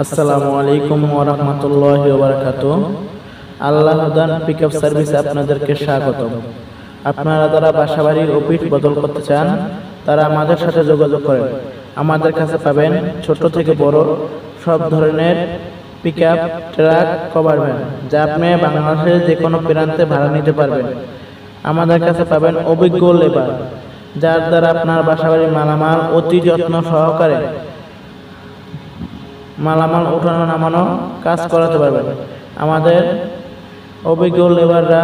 আসসালামু আলাইকুম ওয়া রাহমাতুল্লাহি ওয়া বারাকাতুহু। আল্লাহ হুদান পিকআপ সার্ভিসে আপনাদেরকে স্বাগতম। আপনারা যারা বাসাবাড়ির অফিস বদল করতে চান তারা আমাদের সাথে যোগাযোগ করেন। আমাদের কাছে পাবেন ছোট থেকে বড় সব ধরনের পিকআপ, ট্রাক, কভার ভ্যান, যা আপনি বাংলাদেশের যে কোনো প্রান্তে ভাড়া নিতে পারবেন। আমাদের কাছে পাবেন অভিজ্ঞ লেবার, যার দ্বারা আপনার বাসাবাড়ির মালামাল অতি যত্ন সহকারে মালামাল ওঠানো নামানো কাজ করাতে পারবেন। আমাদের অভিজ্ঞ লেবাররা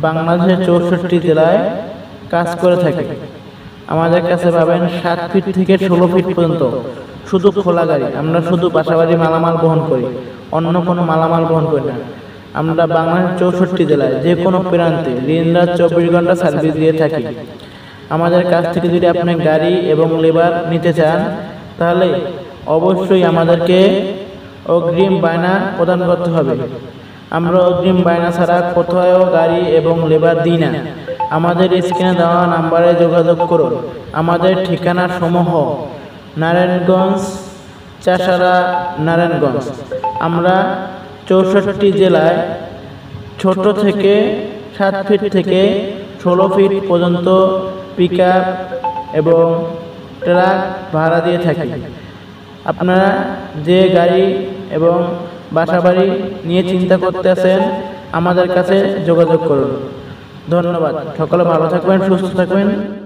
বাংলাদেশের 64 জেলায় কাজ করে থাকে। আমাদের কাছে পাবেন 7 ফিট থেকে 16 ফিট পর্যন্ত শুধু খোলা গাড়ি। আমরা শুধু বাসাবাড়ি মালামাল বহন করি, অন্য কোনো মালামাল বহন করি না। আমরা বাংলাদেশের 64 জেলায় যে কোনো প্রান্তে দিনরাত 24 ঘন্টা সার্ভিস দিয়ে থাকি। আমাদের কাছ থেকে যদি আপনি গাড়ি এবং লেবার নিতে চান তাহলে অবশ্যই আমাদেরকে অগ্রিম বায়না প্রদান করতে হবে। আমরা অগ্রিম বায়না ছাড়া কোথাও গাড়ি এবং লেবার দিই না। আমাদের স্ক্রিনে দেওয়া নাম্বারে যোগাযোগ করুন। আমাদের ঠিকানা সমূহ নারায়ণগঞ্জ, চাষারা, নারায়ণগঞ্জ। আমরা 64 জেলায় ছোট থেকে 7 ফিট থেকে 16 ফিট পর্যন্ত পিকআপ এবং ট্রাক ভাড়া দিয়ে থাকি। আপনারা যে গাড়ি এবং বাসাবাড়ি নিয়ে চিন্তা করতেছেন আমাদের কাছে যোগাযোগ করুন। ধন্যবাদ। সকলে ভালো থাকবেন, সুস্থ থাকবেন।